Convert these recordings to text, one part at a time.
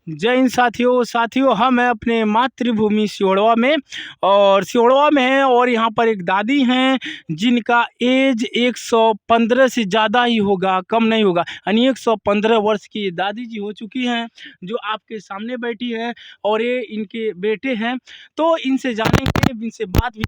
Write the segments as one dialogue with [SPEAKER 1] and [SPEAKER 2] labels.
[SPEAKER 1] जय हिंद साथियों हम हैं अपने मातृभूमि सिहोरवा में और सिहोरवा में हैं और यहाँ पर एक दादी हैं जिनका एज 115 से ज़्यादा ही होगा, कम नहीं होगा। यानी 115 वर्ष की दादी जी हो चुकी हैं जो आपके सामने बैठी हैं और ये इनके बेटे हैं। तो इनसे जानेंगे, इनसे बात भी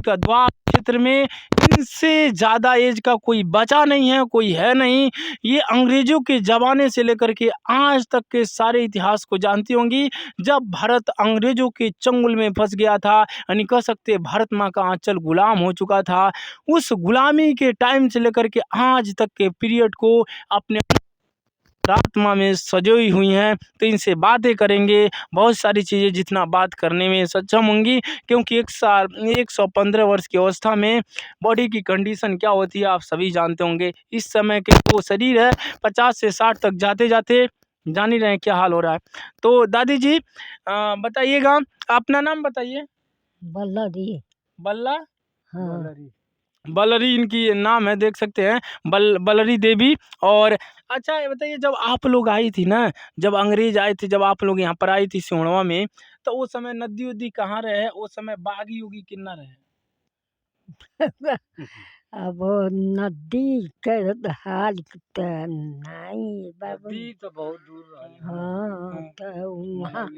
[SPEAKER 1] का द्वार क्षेत्र में इनसे ज़्यादा एज का कोई बचा नहीं है, कोई है नहीं। ये अंग्रेज़ों के ज़माने से लेकर के आज तक के सारे इतिहास को जानती होंगी। जब भारत अंग्रेज़ों के चंगुल में फंस गया था, यानी कह सकते भारत माँ का आंचल गुलाम हो चुका था, उस गुलामी के टाइम से लेकर के आज तक के पीरियड को अपने आत्मा में सजोई हुई हैं। तो इनसे बातें करेंगे, बहुत सारी चीज़ें जितना बात करने में सक्षम होंगी, क्योंकि 115 वर्ष की अवस्था में बॉडी की कंडीशन क्या होती है आप सभी जानते होंगे। इस समय के वो शरीर है 50 से 60 तक जाते जाते जान ही रहे हैं क्या हाल हो रहा है। तो दादी जी बताइएगा, अपना नाम बताइए।
[SPEAKER 2] बल्लरी।
[SPEAKER 1] बल्ला
[SPEAKER 2] हाँ।
[SPEAKER 1] बलरी इनकी नाम है, देख सकते हैं बलरी देवी। और अच्छा ये बताइए, जब आप लोग आई थी ना, जब अंग्रेज आए थे, जब आप लोग यहाँ पर आई थी सिहोरवा में, तो उस समय नदी उदी कहाँ रहे, उस समय बागी उगी कितना रहे?
[SPEAKER 2] अब नदी के हाल त नहीं बाबू।
[SPEAKER 1] नदी तो बहुत दूर रही।
[SPEAKER 2] हाँ तो वहाँ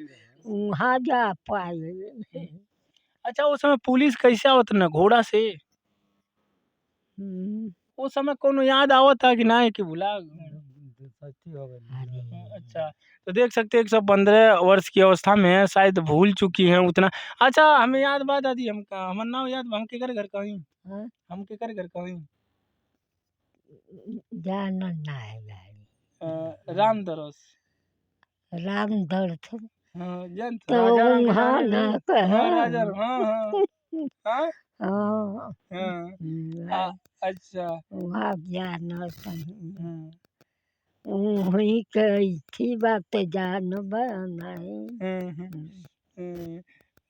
[SPEAKER 2] वहाँ जा पाए।
[SPEAKER 1] अच्छा उस समय पुलिस कैसे आवत ना, घोड़ा से?
[SPEAKER 2] हम्म,
[SPEAKER 1] उस समय कोनो याद आवत था कि ना कि भुला?
[SPEAKER 2] अरे
[SPEAKER 1] अच्छा, तो देख सकते हैं 115 वर्ष की अवस्था में है, शायद भूल चुकी हैं उतना। अच्छा हमें याद बात आती हमका, हमर नाम याद बा, हम केकर घर कहीं,
[SPEAKER 2] हाँ,
[SPEAKER 1] हम केकर घर कहीं?
[SPEAKER 2] जाना नहीं गाड़ी।
[SPEAKER 1] राम दरस।
[SPEAKER 2] राम दर्थ
[SPEAKER 1] हाँ, जंत
[SPEAKER 2] तो
[SPEAKER 1] राजा राम
[SPEAKER 2] वहाँ
[SPEAKER 1] बिहारी
[SPEAKER 2] ना
[SPEAKER 1] रे। हाँ
[SPEAKER 2] कहा।
[SPEAKER 1] राजा, हाँ हाँ हाँ
[SPEAKER 2] हाँ,
[SPEAKER 1] हाँ। अच्छा।
[SPEAKER 2] वहाँ जाना कहीं
[SPEAKER 1] हम्म,
[SPEAKER 2] वही कही थी बात जानबा नहीं।
[SPEAKER 1] हम्म, हम्म, हम्म।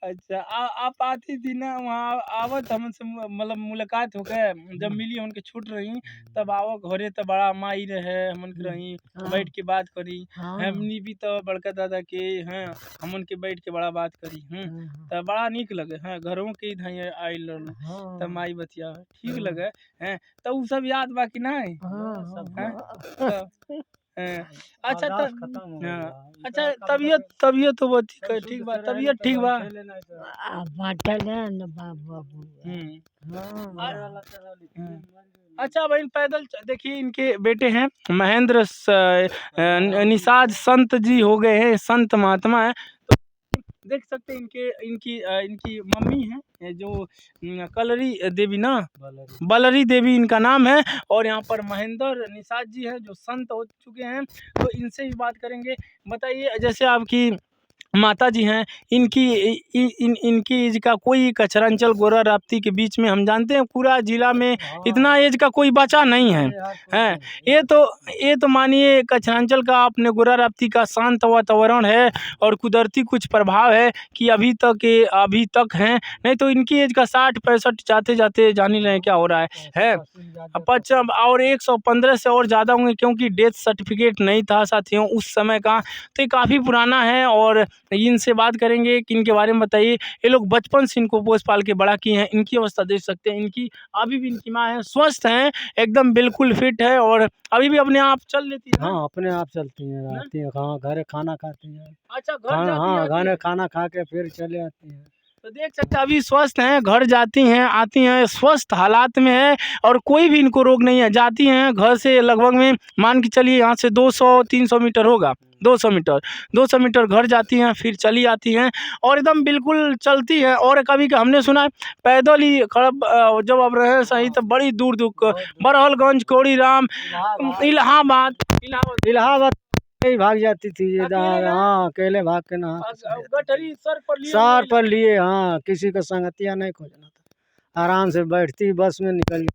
[SPEAKER 1] अच्छा आप आती थी ना वहाँ, आवत हमसे मतलब मुलाकात हो गए, जब मिली हमके छूट रही, तब आओ घरे तो बड़ा माई रहे, हमन के रही
[SPEAKER 2] हाँ
[SPEAKER 1] बैठ के बात करी।
[SPEAKER 2] हाँ
[SPEAKER 1] हमनी भी तो बड़का दादा के हैं, हमन के बैठ के बड़ा बात करी। तब बड़ा निक लगे हैं, घरों के इधर आइल रहलू
[SPEAKER 2] हाँ
[SPEAKER 1] तब माई बतिया ठीक लगे हैं। तो उ सब याद बा कि नहीं?
[SPEAKER 2] हाँ
[SPEAKER 1] हैं? अच्छा हाँ, अच्छा तबीयत तबीयत तो बहुत ठीक बा, तबीयत ठीक बा।
[SPEAKER 2] बाटलन बाबू।
[SPEAKER 1] हाँ। अच्छा भाई पैदल देखिए, इनके बेटे हैं महेंद्र निषाद संत जी हो गए हैं, संत महात्मा है। तो देख सकते हैं इनके इनकी इनकी मम्मी है जो कलरी देवी ना, बलरी देवी इनका नाम है। और यहाँ पर महेंद्र निषाद जी हैं जो संत हो चुके हैं, तो इनसे भी बात करेंगे। बताइए जैसे आपकी माता जी हैं, इनकी इनकी एज का कोई कचरांचल गोरा राप्ती के बीच में हम जानते हैं पूरा जिला में इतना एज का कोई बचा नहीं है। हैं ये तो मानिए कचरांचल का अपने गोरा राप्ती का शांत वातावरण है और कुदरती कुछ प्रभाव है कि अभी तक हैं, नहीं तो इनकी एज का 60-65 जाते जाते जान ही रहे हैं क्या हो रहा है। पचम और 115 से और ज़्यादा होंगे, क्योंकि डेथ सर्टिफिकेट नहीं था साथियों उस समय का, तो ये काफ़ी पुराना है। और इनसे बात करेंगे कि इनके बारे में बताइए। ये लोग बचपन से इनको पोस पाल के बड़ा किए हैं। इनकी अवस्था देख सकते हैं, इनकी अभी भी इनकी माँ है, स्वस्थ हैं एकदम, बिल्कुल फिट है और अभी भी अपने आप चल लेती है।
[SPEAKER 3] हाँ अपने आप चलती हैं, आती हैं, हाँ घर खाना खाती हैं।
[SPEAKER 1] अच्छा घर जाती
[SPEAKER 3] हाँ
[SPEAKER 1] आती
[SPEAKER 3] घर
[SPEAKER 1] है।
[SPEAKER 3] खाना खा के फिर चले आती हैं।
[SPEAKER 1] तो देख सकते हैं अभी स्वस्थ हैं, घर जाती हैं आती हैं, स्वस्थ हालात में है और कोई भी इनको रोग नहीं है। जाती हैं घर से लगभग में मान के चलिए यहाँ से 200-300 मीटर होगा, 200 मीटर घर जाती हैं, फिर चली आती हैं और एकदम बिल्कुल चलती है। और कभी हमने सुना है पैदल ही खड़ब जब अब रहे सही तो बड़ी दूर दूर बरहलगंज, कोड़ीराम, इलाहाबाद
[SPEAKER 3] इलाहाबाद ही भाग जाती थी ये
[SPEAKER 1] अकेले ना?
[SPEAKER 3] हाँ अकेले भाग के ना
[SPEAKER 1] गठरी सर
[SPEAKER 3] पर लिए हाँ किसी का संगतिया नहीं खोजना था, आराम से बैठती बस में निकल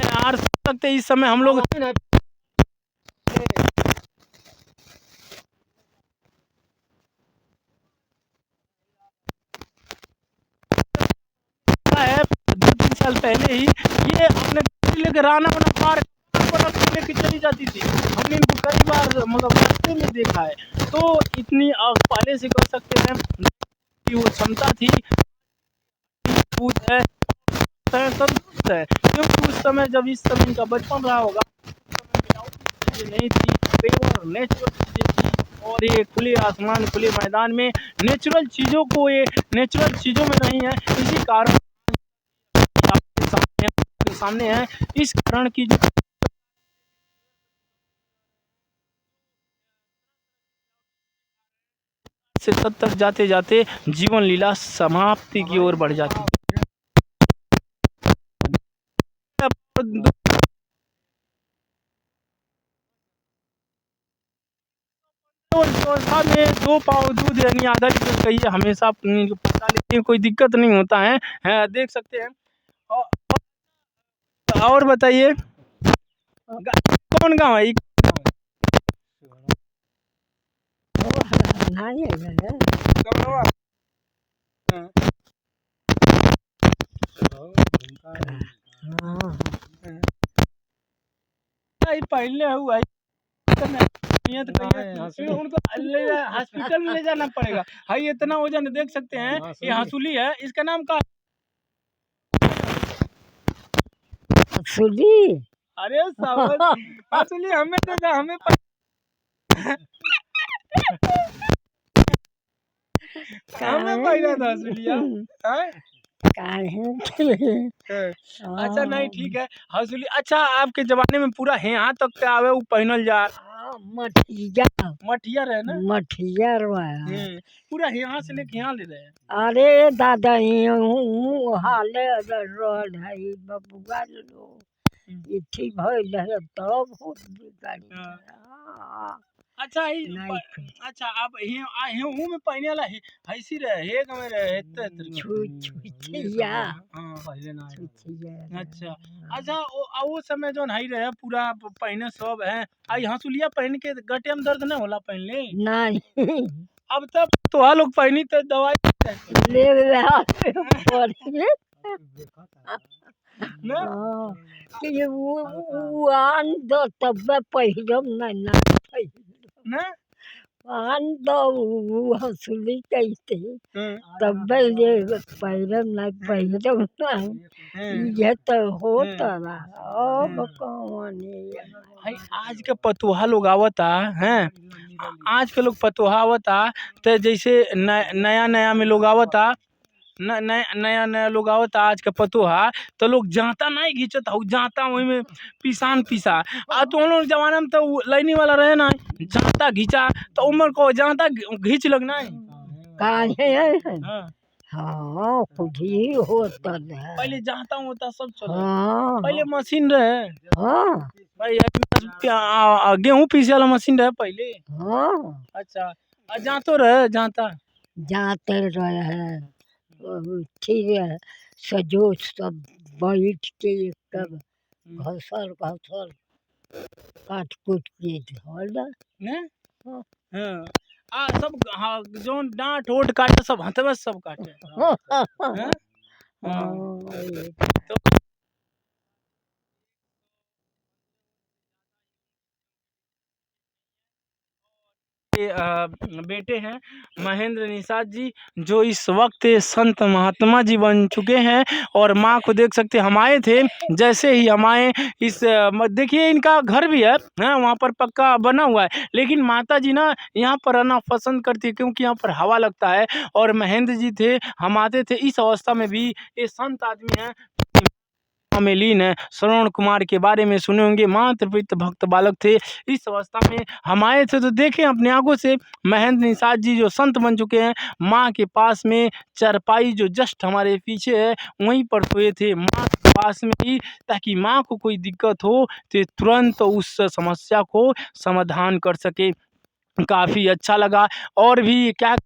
[SPEAKER 1] यार सकते इस समय हम लोग है 2-3 साल पहले ही ये अपने लेकर राना पार जाती थी। हमने इनको कई बार मतलब रास्ते में देखा है। तो इतनी पहले से कह सकते हैं कि वो क्षमता थी, मजबूत है, तंदुरुस्त है, क्योंकि उस समय जब इस समय इनका बचपन रहा होगा, उस समय मिलावटी चीजें नहीं थी, पेपर नेचुरल चीजें थी। और ये खुले आसमान, खुले मैदान में नेचुरल चीजों को, ये नेचुरल चीजों में नहीं है, इसी कारण आपके सामने है, इस कारण की जो से तब तक जाते जाते जीवन लीला समाप्ति की ओर बढ़ जाती है। तो अवस्था में 2 पाव दूध यानी आधा लीटर कहिए हमेशा पहुँचा लेते हैं, कोई दिक्कत नहीं होता है, देख सकते हैं। और बताइए कौन गाँव है?
[SPEAKER 2] नहीं है। हाँ
[SPEAKER 1] पहले हुआ नियत कहिए उनको हॉस्पिटल में ले जाना पड़ेगा। हाई इतना वजन देख सकते हैं, ये हंसुली है, इसका नाम का
[SPEAKER 2] सुली।
[SPEAKER 1] अरे हंसुली हमें तो हमें हमें पहला था हंसुलिया। अच्छा नहीं ठीक है, हंसुली। अच्छा आपके जमाने में पूरा यहाँ तक के आवे वो पहनल जा
[SPEAKER 2] मठिया
[SPEAKER 1] मठिया रहे ना,
[SPEAKER 2] मठिया
[SPEAKER 1] पूरा यहाँ से लेके यहाँ ले रहे हैं।
[SPEAKER 2] अरे दादा हाले रोड है बबुआ लो इठी भइल है तब हो गाड़ी।
[SPEAKER 1] अच्छा अच्छा आप हेहू में पहने वाला हैसी रहे हेग में रहे
[SPEAKER 2] छुछिया
[SPEAKER 1] पहले ना। अच्छा अच्छा वो समय जो नहीं रहे पूरा पहने सब है, आई हंसुलिया पहन के गटे में दर्द नहीं होला पहनले
[SPEAKER 2] नहीं।
[SPEAKER 1] अब तब तो लोग पहनी तो दवाई
[SPEAKER 2] ले
[SPEAKER 1] ना
[SPEAKER 2] कि वो आन दो तब पहिरम नहीं
[SPEAKER 1] ना
[SPEAKER 2] आन दो हंसुली कहते तब ये पहिरम नहीं पहिरम नहीं ये तो होता ना। अब कौन
[SPEAKER 1] भाई आज के पतोहा लोग आवता हैं, आज के लोग पतोहा आवता तो जैसे नया नया में लोग आवता नया नया लोग आवता आज के पतोहा तो लोग जाता नहीं घींचता हूँ, जाता वही में पिसान पिसा आ तो हम लोग जमाना में तो लाइनी वाला रहे ना, जाता घींचा तो उम्र को जाता घींच लगना है।
[SPEAKER 2] हाँ कुछ ही होता है
[SPEAKER 1] पहले जाता होता सब चलो।
[SPEAKER 2] हाँ
[SPEAKER 1] पहले मशीन रहे,
[SPEAKER 2] हाँ
[SPEAKER 1] भाई गेहूं पीसे वाला मशीन रहे पहले।
[SPEAKER 2] हाँ
[SPEAKER 1] अच्छा जातो रहे जाता
[SPEAKER 2] जाते रहे ठीक है सजो सब बैठ के तब घसर घसर काट कूट के धोल
[SPEAKER 1] सब हाँ जो डांट ओट काटे सब हथवे सब काटे हैं? तो बेटे हैं महेंद्र निषाद जी जो इस वक्त संत महात्मा जी बन चुके हैं, और माँ को देख सकते हम आए थे जैसे ही हम आए इस देखिए इनका घर भी है वहाँ पर पक्का बना हुआ है, लेकिन माता जी ना यहाँ पर रहना पसंद करती है क्योंकि यहाँ पर हवा लगता है। और महेंद्र जी थे, हम आते थे इस अवस्था में भी, ये संत आदमी हैं में लीन है। श्रवण कुमार के बारे में सुने होंगे, मात्र पित भक्त बालक थे। इस अवस्था में हम आए थे तो देखें अपने आंखों से महेंद्र निषाद जी जो संत बन चुके हैं, माँ के पास में चरपाई जो जस्ट हमारे पीछे है वहीं पर सोए थे माँ के पास में ही, ताकि माँ को कोई दिक्कत हो तो तुरंत उस समस्या को समाधान कर सके। काफ़ी अच्छा लगा। और भी क्या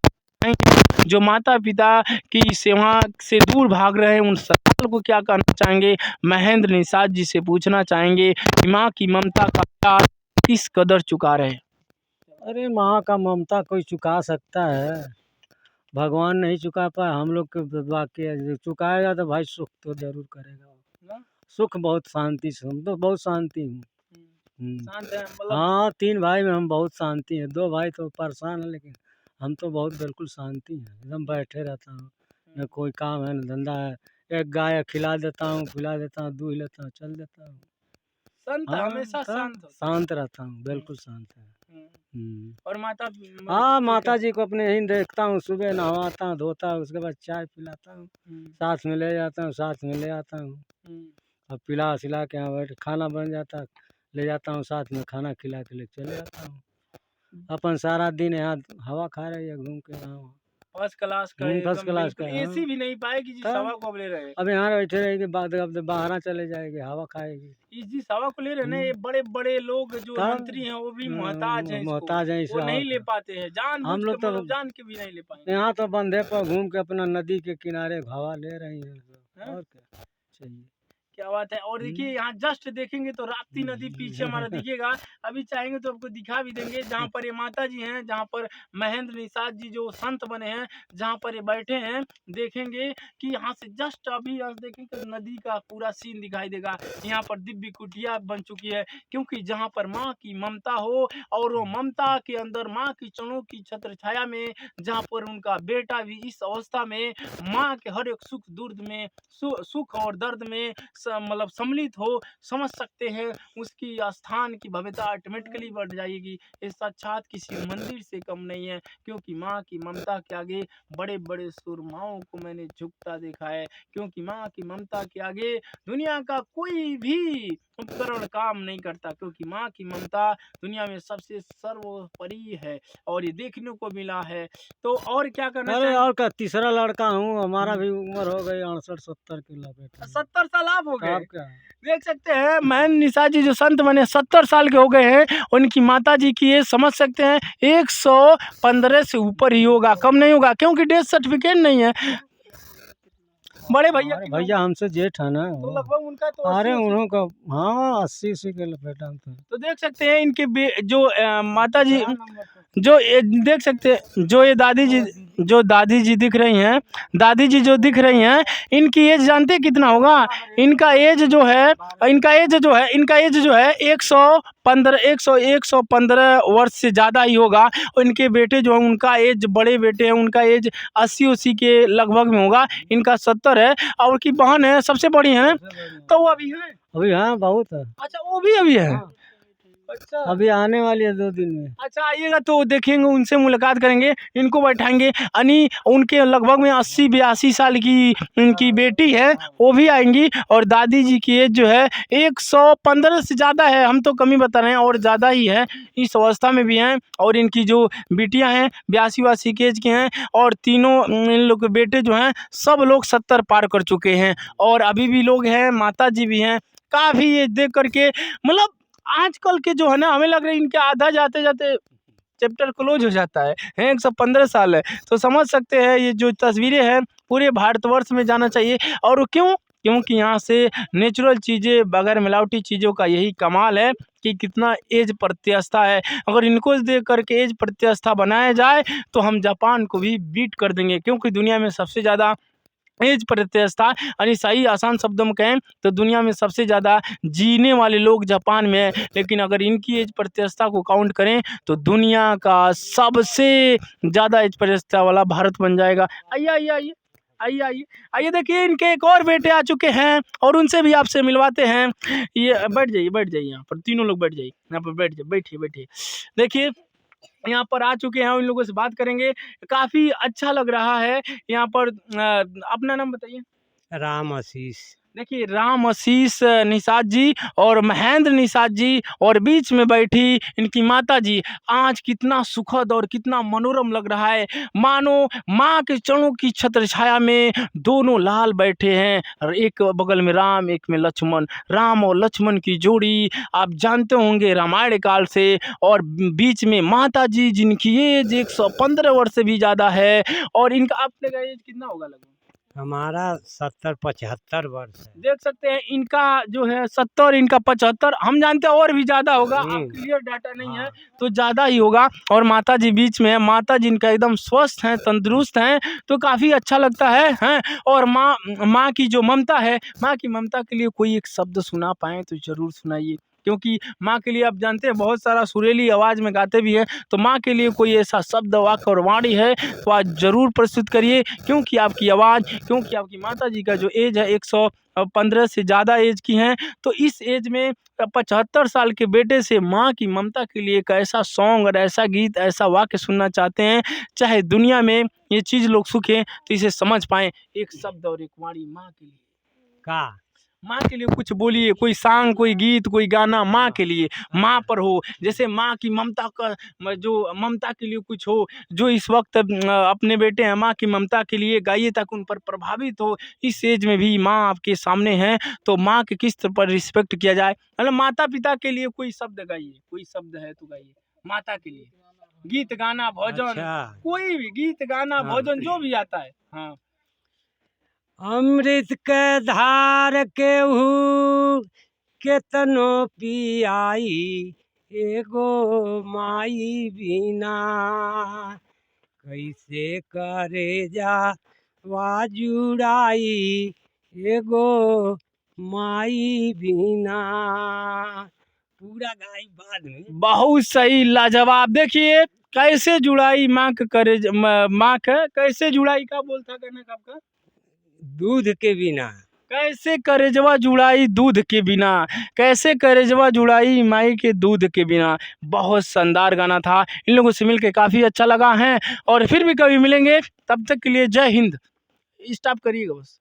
[SPEAKER 1] जो माता पिता की सेवा से दूर भाग रहे हैं उन सवाल को क्या कहना चाहेंगे, महेंद्र निषाद जी से पूछना चाहेंगे कि माँ की ममता का प्यार किस कदर चुका रहे।
[SPEAKER 3] अरे माँ का ममता कोई चुका सकता है, भगवान नहीं चुका पाए, हम लोग के बाकी है, चुकाएगा तो भाई सुख तो जरूर करेगा। सुख बहुत शांति से, हम तो बहुत शांति हूँ,
[SPEAKER 1] शांत है मतलब।
[SPEAKER 3] हाँ 3 भाई में हम बहुत शांति हैं, 2 भाई तो परेशान हैं, लेकिन हम तो बहुत बिल्कुल शांति हैं, एकदम बैठे रहता हूँ, न कोई काम है न धंधा है, एक गाय खिला देता हूँ, पिला देता हूँ, दूध लेता हूँ, चल देता हूँ।
[SPEAKER 1] संत
[SPEAKER 3] हाँ,
[SPEAKER 1] हमेशा
[SPEAKER 3] तो
[SPEAKER 1] शांत होता
[SPEAKER 3] शांत रहता हूँ, बिल्कुल शांत है।
[SPEAKER 1] है। और माता
[SPEAKER 3] हाँ, माता जी को अपने यहीं देखता हूँ, सुबह नहवाता हूँ, धोता हूँ, उसके बाद चाय पिलाता हूँ, साथ में ले जाता हूँ, साथ में ले आता हूँ, और पिला-सिला के यहाँ बैठ खाना बन जाता है, ले जाता हूँ साथ में, खाना खिला के लेके चले जाता हूँ। अपन सारा दिन यहाँ हवा खा रही है घूम के यहाँ।
[SPEAKER 1] फर्स्ट क्लास का
[SPEAKER 3] फर्स्ट
[SPEAKER 1] एकदम
[SPEAKER 3] क्लास का
[SPEAKER 1] बिल्कुल, एसी भी नहीं पाएगी जिस
[SPEAKER 3] हाँ।
[SPEAKER 1] हवा को अब ले रहे हैं।
[SPEAKER 3] अब यहाँ बैठे रहेगी, बाद अब बाहर चले जाएगी, हवा खाएगी।
[SPEAKER 1] इस जिस हवा को ले रहे हैं ना, ये बड़े बड़े लोग जो
[SPEAKER 3] तब
[SPEAKER 1] मंत्री हैं वो भी मोहताज हैं इसको,
[SPEAKER 3] मोहताज है इस
[SPEAKER 1] वो नहीं
[SPEAKER 3] हवा
[SPEAKER 1] ले
[SPEAKER 3] का।
[SPEAKER 1] पाते हैं, जानबूझ
[SPEAKER 3] हम
[SPEAKER 1] के
[SPEAKER 3] लोग तो
[SPEAKER 1] मतलब जान के भी नहीं ले पाएंगे।
[SPEAKER 3] यहाँ तो बंधे पर घूम के अपना नदी के किनारे हवा ले रही हैं,
[SPEAKER 1] हाँ?
[SPEAKER 3] और क्या चाहिए।
[SPEAKER 1] क्या बात है। और देखिए यहाँ जस्ट देखेंगे तो राप्ती नदी पीछे हमारा दिखेगा, अभी चाहेंगे तो आपको दिखा भी देंगे, जहाँ पर ये माता जी हैं, जहाँ पर महेंद्र निषाद जी जो संत बने हैं, जहाँ पर ये बैठे हैं, देखेंगे कि यहाँ से जस्ट अभी यहाँ से देखेंगे तो नदी का पूरा सीन दिखाई देगा। यहाँ पर दिव्य कुटिया बन चुकी है, क्योंकि जहाँ पर माँ की ममता हो, और वो ममता के अंदर माँ की चरणों की छत्र छाया में, जहाँ पर उनका बेटा भी इस अवस्था में माँ के हर एक सुख दुर्द में, सुख और दर्द में मतलब सम्मिलित हो, समझ सकते हैं, उसकी स्थान की भव्यता ऑटोमेटिकली बढ़ जाएगी। ये साक्षात किसी मंदिर से कम नहीं है, क्योंकि माँ की ममता के आगे बड़े बड़े सुरमाओं को मैंने झुकता देखा है, क्योंकि माँ की ममता के आगे दुनिया का कोई भी उपकरण काम नहीं करता, क्योंकि माँ की ममता दुनिया में सबसे सर्वोपरि है, और ये देखने को मिला है। तो और क्या करना
[SPEAKER 3] अरे
[SPEAKER 1] चाहिए?
[SPEAKER 3] और का तीसरा लड़का हूँ, हमारा भी उम्र हो गई 68-70 की लपेट
[SPEAKER 1] 70 साल आप हो गए।
[SPEAKER 3] आप क्या
[SPEAKER 1] देख सकते हैं महेंद्र निषाद जी जो संत बने 70 साल के हो गए हैं, उनकी माता जी की एज समझ सकते हैं 115 से ऊपर ही होगा, कम नहीं होगा, क्योंकि डेथ सर्टिफिकेट नहीं है। बड़े भैया
[SPEAKER 3] अरे
[SPEAKER 1] की
[SPEAKER 3] भैया हमसे जेठ है ना
[SPEAKER 1] तो लगभग उनका तो
[SPEAKER 3] अरे
[SPEAKER 1] 80
[SPEAKER 3] उन्हों का हाँ 80 के लपेटा तो
[SPEAKER 1] तो देख सकते हैं इनके जो माता जी जो देख सकते हैं, जो ये दादी जी दिख रही हैं, दादी जी जो दिख रही हैं, इनकी एज जानते हैं कितना होगा? इनका एज जो है 115 वर्ष से ज़्यादा ही होगा। और इनके बेटे जो हैं उनका एज, बड़े बेटे हैं उनका एज 80 के लगभग में होगा, इनका 70 है, और उनकी बहन है सबसे बड़ी है, तो वो अभी है।
[SPEAKER 3] अभी हाँ बहुत है,
[SPEAKER 1] अच्छा वो भी अभी है। अच्छा
[SPEAKER 3] अभी आने वाली है 2 दिन में।
[SPEAKER 1] अच्छा आइएगा तो देखेंगे, उनसे मुलाकात करेंगे, इनको बैठाएंगे। उनके लगभग में 80-82 साल की उनकी बेटी है, वो भी आएंगी, और दादी जी की एज जो है 115 से ज़्यादा है, हम तो कम ही बता रहे हैं, और ज़्यादा ही है, इस अवस्था में भी हैं। और इनकी जो बेटियां हैं 82-82 की एज की हैं, और तीनों इन लोग के बेटे जो हैं सब लोग 70 पार कर चुके हैं, और अभी भी लोग हैं, माता जी भी हैं। काफ़ी ये देख करके मतलब आजकल के जो है ना, हमें लग रहा है इनके आधा जाते जाते चैप्टर क्लोज हो जाता है। 115 साल है, तो समझ सकते हैं ये जो तस्वीरें हैं पूरे भारतवर्ष में जाना चाहिए। और क्यों? क्योंकि यहाँ से नेचुरल चीज़ें, बगैर मिलावटी चीज़ों का यही कमाल है कि कितना एज प्रत्यास्था है। अगर इनको देख करके एज प्रत्यास्था बनाया जाए तो हम जापान को भी बीट कर देंगे, क्योंकि दुनिया में सबसे ज़्यादा एज प्रत्यास्था, यानी सही आसान शब्दों में कहें तो दुनिया में सबसे ज़्यादा जीने वाले लोग जापान में है, लेकिन अगर इनकी एज प्रत्यास्था को काउंट करें तो दुनिया का सबसे ज़्यादा एज प्रत्यास्था वाला भारत बन जाएगा। आइए आइए आइए आइए आइए आइए, देखिए इनके एक और बेटे आ चुके हैं, और उनसे भी आपसे मिलवाते हैं। ये बैठ जाइए यहाँ पर, तीनों लोग बैठ जाइए यहाँ पर, बैठिए बैठिए। देखिए यहाँ पर आ चुके हैं, उन लोगों से बात करेंगे, काफ़ी अच्छा लग रहा है यहाँ पर। अपना नाम बताइए।
[SPEAKER 3] राम आशीष।
[SPEAKER 1] देखिए राम आशीष निषाद जी और महेंद्र निषाद जी, और बीच में बैठी इनकी माता जी। आज कितना सुखद और कितना मनोरम लग रहा है, मानो माँ के चरणों की छत्र छाया में दोनों लाल बैठे हैं, और एक बगल में राम, एक में लक्ष्मण। राम और लक्ष्मण की जोड़ी आप जानते होंगे रामायण काल से, और बीच में माता जी जिनकी एज 115 वर्ष से भी ज़्यादा है। और इनका आपने का एज कितना होगा लगभग?
[SPEAKER 3] हमारा 70-75 वर्ष है।
[SPEAKER 1] देख सकते हैं इनका जो है 70, इनका 75, हम जानते हैं और भी ज़्यादा होगा, अब क्लियर डाटा नहीं है तो ज़्यादा ही होगा। और माता जी बीच में है, माता जी इनका एकदम स्वस्थ हैं, तंदुरुस्त हैं, तो काफ़ी अच्छा लगता है हैं। और माँ की जो ममता है, माँ की ममता के लिए कोई एक शब्द सुना पाएँ तो ज़रूर सुनाइए, क्योंकि माँ के लिए आप जानते हैं बहुत सारा सुरीली आवाज़ में गाते भी हैं। तो माँ के लिए कोई ऐसा शब्द वाक्य और वाणी है तो आज ज़रूर प्रस्तुत करिए, क्योंकि आपकी आवाज़, क्योंकि आपकी माता जी का जो एज है 115 से ज़्यादा एज की हैं। तो इस एज में 75 साल के बेटे से माँ की ममता के लिए एक ऐसा सॉन्ग और ऐसा गीत, ऐसा वाक्य सुनना चाहते हैं, चाहे दुनिया में ये चीज़ लोग सुखें तो इसे समझ पाएँ। एक शब्द और एक वाणी माँ के लिए,
[SPEAKER 3] का
[SPEAKER 1] माँ के लिए कुछ बोलिए, कोई सॉन्ग, कोई गीत, कोई गाना माँ के लिए, माँ पर हो, जैसे माँ की ममता का जो ममता के लिए कुछ हो, जो इस वक्त अपने बेटे हैं माँ की ममता के लिए गाइए ताकि उन पर प्रभावित हो। इस एज में भी माँ आपके सामने हैं तो माँ के किस तरह पर रिस्पेक्ट किया जाए, मतलब माता पिता के लिए कोई शब्द गाइए, कोई शब्द है तो गाइए माता के लिए, गीत गाना भजन,
[SPEAKER 3] अच्छा
[SPEAKER 1] कोई भी गीत गाना
[SPEAKER 3] हाँ।
[SPEAKER 1] भजन जो भी आता है। हाँ
[SPEAKER 3] अमृत के धार केहू केतनो पियाई, एगो माई बिना कैसे करे जा वा जुड़ाई, एगो माई बिना। पूरा गाई बाद में।
[SPEAKER 1] बहुत सही, लाजवाब। देखिए कैसे जुड़ाई माँ के करे, माँ के कैसे जुड़ाई का बोलता कहने का आपका,
[SPEAKER 3] दूध के बिना।
[SPEAKER 1] कैसे करेजवा जुड़ाई दूध के बिना, कैसे करेजवा जुड़ाई माई के दूध के बिना। बहुत शानदार गाना था, इन लोगों से मिलके काफ़ी अच्छा लगा है और फिर भी कभी मिलेंगे, तब तक के लिए जय हिंद। स्टॉप करिएगा बस।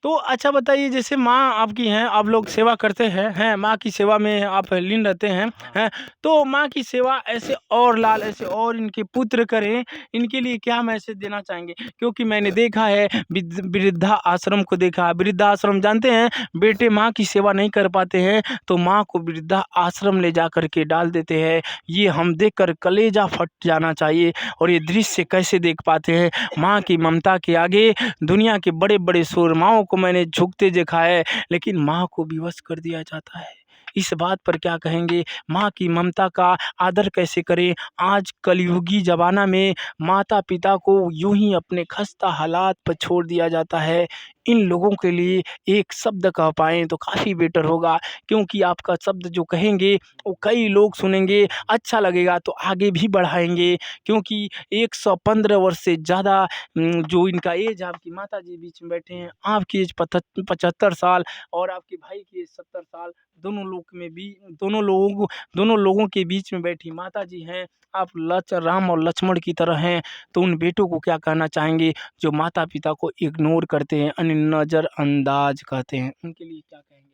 [SPEAKER 1] तो अच्छा बताइए, जैसे माँ आपकी हैं, आप लोग सेवा करते हैं माँ की सेवा में आप लीन रहते हैं, तो माँ की सेवा ऐसे और लाल, ऐसे और इनके पुत्र करें, इनके लिए क्या मैसेज देना चाहेंगे? क्योंकि मैंने देखा है वृद्धा आश्रम को देखा है, वृद्धा आश्रम जानते हैं, बेटे माँ की सेवा नहीं कर पाते हैं तो माँ को वृद्धा आश्रम ले जा कर के डाल देते हैं। ये हम देख कर कलेजा फट जाना चाहिए। और ये दृश्य कैसे देख पाते हैं, माँ की ममता के आगे दुनिया के बड़े बड़े सूरमाओं को मैंने झुकते देखा है, लेकिन माँ को विवश कर दिया जाता है। इस बात पर क्या कहेंगे? माँ की ममता का आदर कैसे करें? आज कलयुगी ज़माना में माता पिता को यूं ही अपने खस्ता हालात पर छोड़ दिया जाता है। इन लोगों के लिए एक शब्द कह पाएँ तो काफ़ी बेटर होगा, क्योंकि आपका शब्द जो कहेंगे वो कई लोग सुनेंगे, अच्छा लगेगा तो आगे भी बढ़ाएँगे। क्योंकि 115 वर्ष से ज़्यादा जो इनका एज, आपकी माता जी बीच में बैठे हैं, आपकी एज 75 साल और आपके भाई की एज 70 साल, दोनों लोग में भी दोनों लोगों के बीच में बैठी माता जी हैं। आप राम और लक्ष्मण की तरह हैं, तो उन बेटों को क्या कहना चाहेंगे जो माता पिता को इग्नोर करते हैं, नज़रअंदाज कहते हैं, उनके लिए क्या कहेंगे?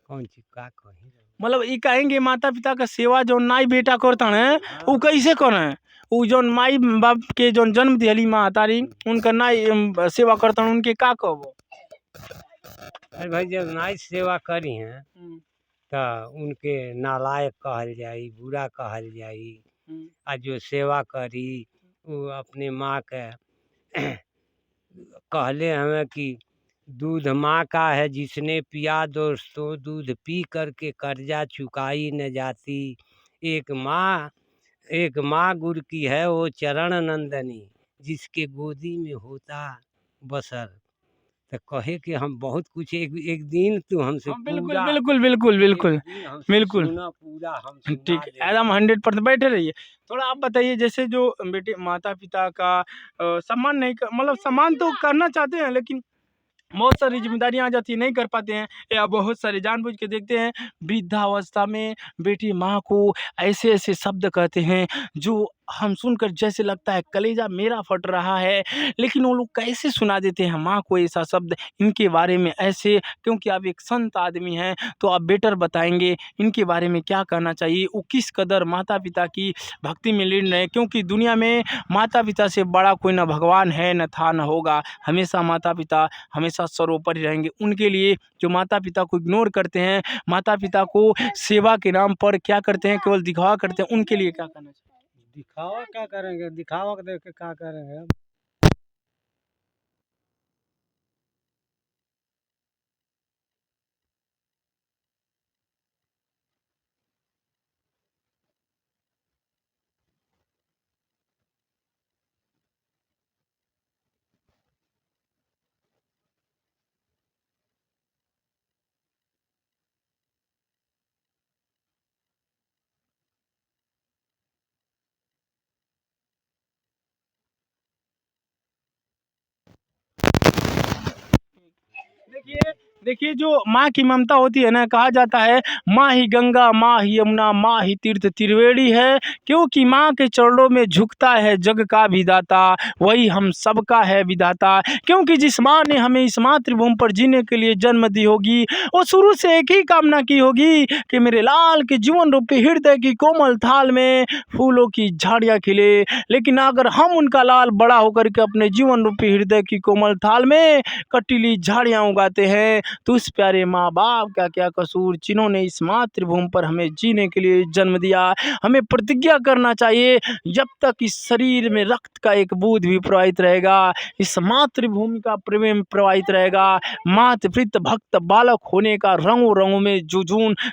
[SPEAKER 3] कौन चीज का कही।
[SPEAKER 1] मतलब ये कहेंगे माता पिता का सेवा जो नाई बेटा करता है वो कैसे करें? वो जौन माई बाप के जौन जन्म दिहली माँ तारी उनका नाई सेवा करता उनके का कहबो?
[SPEAKER 3] अरे भाई जब नाई सेवा करी हैं तो उनके नालायक कहल जाई, बुरा कहल जाई। आ जो सेवा करी वो अपने माँ के कहले हमें कि दूध माँ का है जिसने पिया दोस्तों, दूध पी करके कर्जा चुकाई न जाती। एक माँ गुर की है वो चरण नंदनी, जिसके गोदी में होता बसर। तो कहे कि हम बहुत कुछ एक दिन तू हमसे
[SPEAKER 1] बिल्कुल
[SPEAKER 3] पूरा
[SPEAKER 1] बिल्कुल बिल्कुल बिल्कुल
[SPEAKER 3] एक दिन हमसे
[SPEAKER 1] बिल्कुल
[SPEAKER 3] सुना पूरा हम सुना
[SPEAKER 1] ठीक है,
[SPEAKER 3] देंगे।
[SPEAKER 1] एकदम 100% बैठे रहिए। थोड़ा आप बताइए, जैसे जो बेटे माता पिता का सम्मान नहीं कर, मतलब सम्मान तो करना चाहते हैं लेकिन बहुत सारी जिम्मेदारियां आ जाती है, नहीं कर पाते हैं, या बहुत सारे जानबूझ के देखते हैं वृद्धावस्था में बेटी माँ को ऐसे ऐसे शब्द कहते हैं जो हम सुनकर जैसे लगता है कलेजा मेरा फट रहा है। लेकिन वो लोग कैसे सुना देते हैं माँ को ऐसा शब्द, इनके बारे में ऐसे, क्योंकि आप एक संत आदमी हैं तो आप बेटर बताएंगे इनके बारे में क्या कहना चाहिए, वो किस कदर माता पिता की भक्ति में लीन रहे, क्योंकि दुनिया में माता पिता से बड़ा कोई न भगवान है न था न होगा। हमेशा माता पिता हमेशा सर्वोपरि रहेंगे। उनके लिए जो माता पिता को इग्नोर करते हैं, माता पिता को सेवा के नाम पर क्या करते हैं, केवल दिखावा करते हैं, उनके लिए क्या करना चाहिए?
[SPEAKER 3] दिखावा क्या करेंगे, दिखावा देख के क्या करेंगे।
[SPEAKER 1] देखिए देखिए, जो माँ की ममता होती है ना, कहा जाता है माँ ही गंगा, माँ ही यमुना, माँ ही तीर्थ त्रिवेणी है, क्योंकि माँ के चरणों में झुकता है जग का विधाता, वही हम सबका है विधाता। क्योंकि जिस माँ ने हमें इस मातृभूमि पर जीने के लिए जन्म दी होगी, वो शुरू से एक ही कामना की होगी कि मेरे लाल के जीवन रूपी हृदय की कोमल थाल में फूलों की झाड़ियाँ खिले। लेकिन अगर हम उनका लाल बड़ा होकर के अपने जीवन रूपी हृदय की कोमल थाल में कटीली झाड़ियाँ उगाते हैं, तो उस प्यारे माँ बाप का क्या कसूर, जिन्होंने इस मातृभूमि पर हमें जीने के लिए जन्म दिया। हमें प्रतिज्ञा करना चाहिए, जब तक इस शरीर में रक्त का एक बूंद भी प्रवाहित रहेगा, इस मातृभूमि का प्रेम प्रवाहित रहेगा, मातृप्रीत भक्त बालक होने का रंगों रंगों में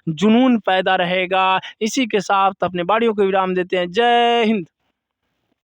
[SPEAKER 1] जुनून पैदा रहेगा। इसी के साथ अपने बाड़ियों को विराम देते हैं। जय हिंद।